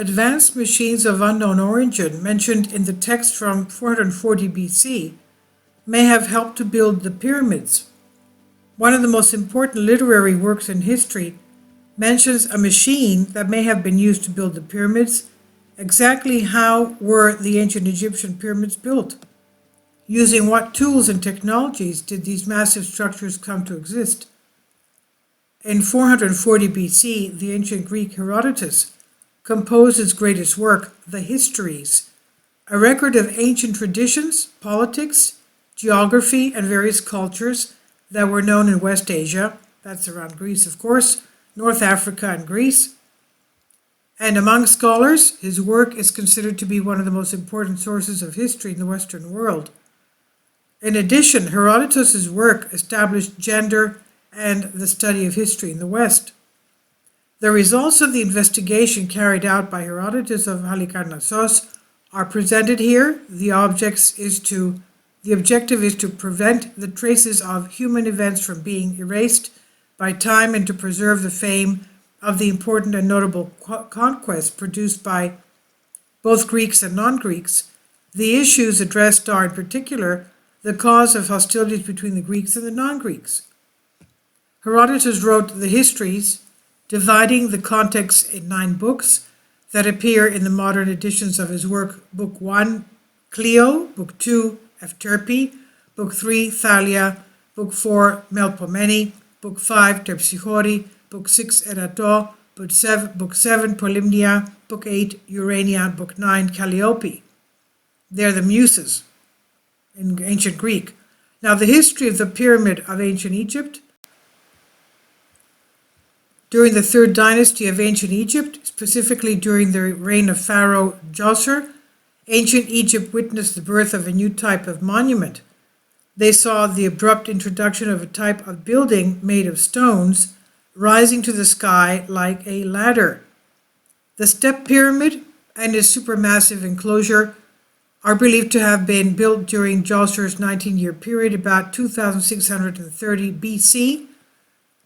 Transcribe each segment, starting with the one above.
advanced machines of unknown origin mentioned in the text from 440 BC may have helped to build the pyramids. One of the most important literary works in history mentions a machine that may have been used to build the pyramids. Exactly how were the ancient Egyptian pyramids built? Using what tools and technologies did these massive structures come to exist? In 440 BC, the ancient Greek Herodotus composed his greatest work, the Histories, a record of ancient traditions, politics, geography, and various cultures that were known in West Asia, that's around Greece of course, North Africa and Greece. And among scholars, his work is considered to be one of the most important sources of history in the Western world. In addition, Herodotus' work established gender and the study of history in the West. The results of the investigation carried out by Herodotus of Halikarnassos are presented here. The objective is to prevent the traces of human events from being erased by time and to preserve the fame of the important and notable conquests produced by both Greeks and non-Greeks. The issues addressed are, in particular, the cause of hostilities between the Greeks and the non-Greeks. Herodotus wrote the Histories, dividing the context in 9 books that appear in the modern editions of his work: Book 1, Clio; Book 2, Euterpe; Book 3, Thalia; Book 4, Melpomene; Book 5, Terpsichore; Book 6, Erato; Book 7, Polymnia; Book 8, Urania; Book 9, Calliope. They're the Muses in ancient Greek. Now, the history of the pyramid of ancient Egypt. During the 3rd dynasty of ancient Egypt, specifically during the reign of Pharaoh Djoser, ancient Egypt witnessed the birth of a new type of monument. They saw the abrupt introduction of a type of building made of stones, rising to the sky like a ladder. The step pyramid and its supermassive enclosure are believed to have been built during Djoser's 19-year period, about 2630 BC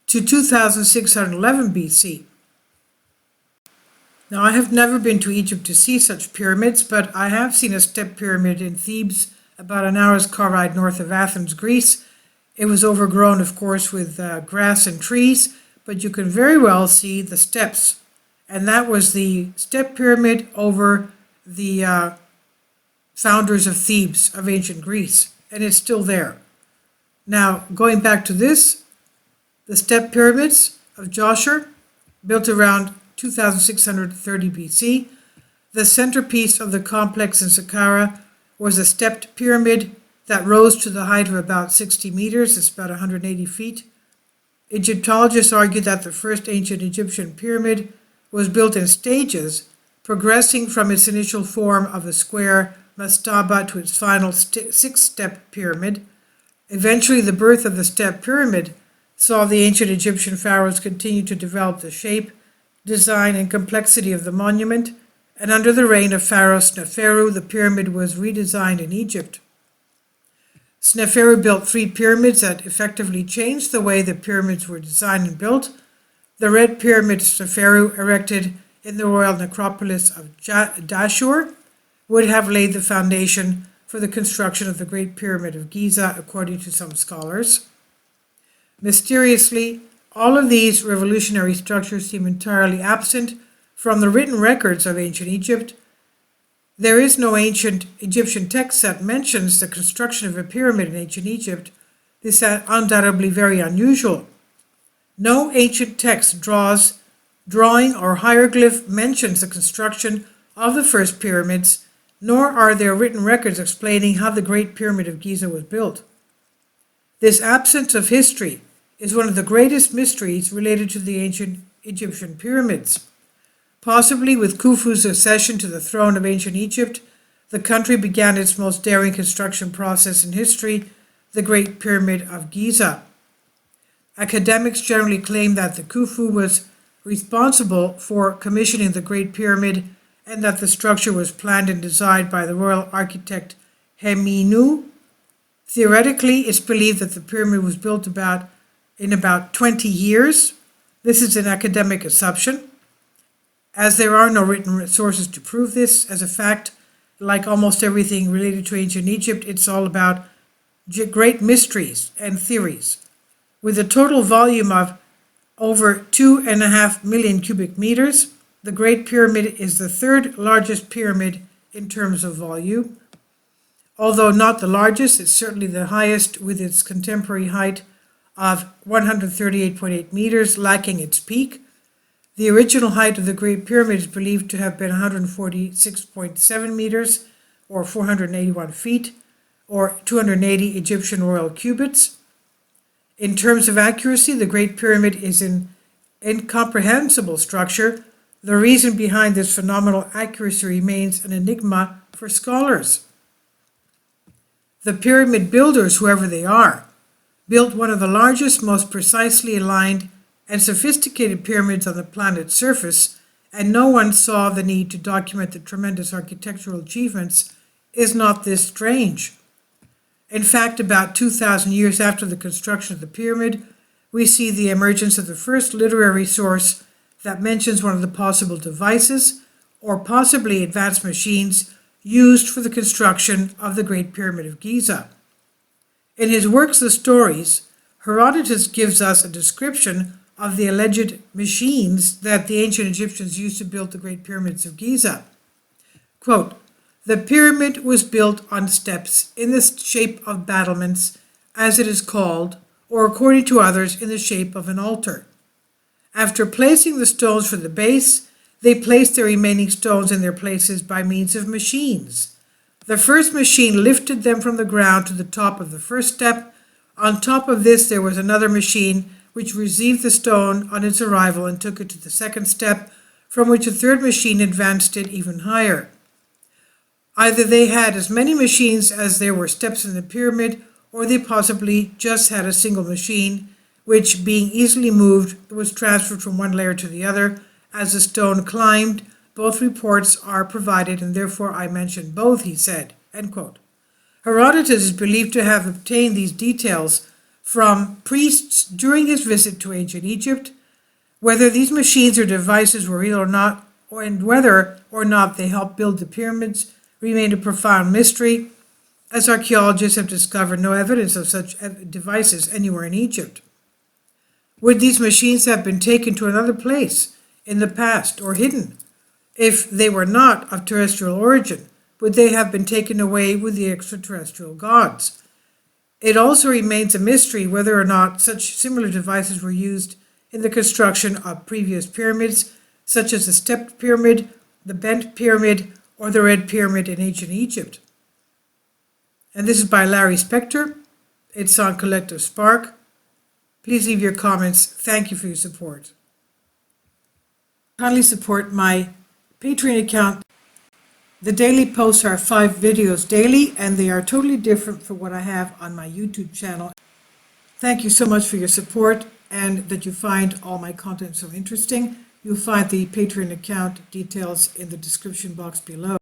to 2611 BC. Now, I have never been to Egypt to see such pyramids, but I have seen a step pyramid in Thebes, about an hour's car ride north of Athens, Greece. It was overgrown, of course, with grass and trees, but you can very well see the steps. And that was the step pyramid over the founders of Thebes, of ancient Greece, and it's still there. Now, going back to this, the step pyramids of Djoser, built around 2630 BC. The centerpiece of the complex in Saqqara was a stepped pyramid that rose to the height of about 60 meters, it's about 180 feet. Egyptologists argue that the first ancient Egyptian pyramid was built in stages, progressing from its initial form of a square mastaba to its final 6-step pyramid. Eventually, the birth of the step pyramid saw the ancient Egyptian pharaohs continue to develop the shape, design, and complexity of the monument, and under the reign of Pharaoh Sneferu, the pyramid was redesigned in Egypt. Sneferu built 3 pyramids that effectively changed the way the pyramids were designed and built. The Red Pyramid Sneferu, erected in the royal necropolis of Dashur, would have laid the foundation for the construction of the Great Pyramid of Giza, according to some scholars. Mysteriously, all of these revolutionary structures seem entirely absent from the written records of ancient Egypt. There is no ancient Egyptian text that mentions the construction of a pyramid in ancient Egypt. This is undoubtedly very unusual. No ancient text drawing or hieroglyph mentions the construction of the first pyramids, nor are there written records explaining how the Great Pyramid of Giza was built. This absence of history is one of the greatest mysteries related to the ancient Egyptian pyramids. Possibly with Khufu's accession to the throne of ancient Egypt, the country began its most daring construction process in history, the Great Pyramid of Giza. Academics generally claim that the Khufu was responsible for commissioning the Great Pyramid and that the structure was planned and designed by the royal architect Heminu. Theoretically, it's believed that the pyramid was built in about 20 years. This is an academic assumption. As there are no written sources to prove this, as a fact, like almost everything related to ancient Egypt, it's all about great mysteries and theories. With a total volume of over 2.5 million cubic meters, the Great Pyramid is the third largest pyramid in terms of volume. Although not the largest, it's certainly the highest, with its contemporary height of 138.8 meters, lacking its peak. The original height of the Great Pyramid is believed to have been 146.7 meters, or 481 feet, or 280 Egyptian royal cubits. In terms of accuracy, the Great Pyramid is an incomprehensible structure. The reason behind this phenomenal accuracy remains an enigma for scholars. The pyramid builders, whoever they are, built one of the largest, most precisely aligned and sophisticated pyramids on the planet's surface, and no one saw the need to document the tremendous architectural achievements. Is not this strange? In fact, about 2,000 years after the construction of the pyramid, we see the emergence of the first literary source that mentions one of the possible devices, or possibly advanced machines, used for the construction of the Great Pyramid of Giza. In his works, The Stories, Herodotus gives us a description of the alleged machines that the ancient Egyptians used to build the Great Pyramids of Giza. Quote, "The pyramid was built on steps in the shape of battlements, as it is called, or according to others, in the shape of an altar. After placing the stones for the base, they placed the remaining stones in their places by means of machines. The first machine lifted them from the ground to the top of the first step. On top of this there was another machine which received the stone on its arrival and took it to the second step, from which a third machine advanced it even higher. Either they had as many machines as there were steps in the pyramid, or they possibly just had a single machine, which, being easily moved, was transferred from one layer to the other as the stone climbed. Both reports are provided, and therefore I mention both," he said. End quote. Herodotus is believed to have obtained these details from priests during his visit to ancient Egypt. Whether these machines or devices were real or not, and whether or not they helped build the pyramids, remained a profound mystery, as archaeologists have discovered no evidence of such devices anywhere in Egypt. Would these machines have been taken to another place in the past or hidden? If they were not of terrestrial origin, would they have been taken away with the extraterrestrial gods? It also remains a mystery whether or not such similar devices were used in the construction of previous pyramids, such as the stepped pyramid, the bent pyramid, or the red pyramid in ancient Egypt. And this is by Larry Spector. It's on Collective Spark. Please leave your comments. Thank you for your support. Kindly support my Patreon account. The daily posts are 5 videos daily, and they are totally different from what I have on my YouTube channel. Thank you so much for your support, and that you find all my content so interesting. You'll find the Patreon account details in the description box below.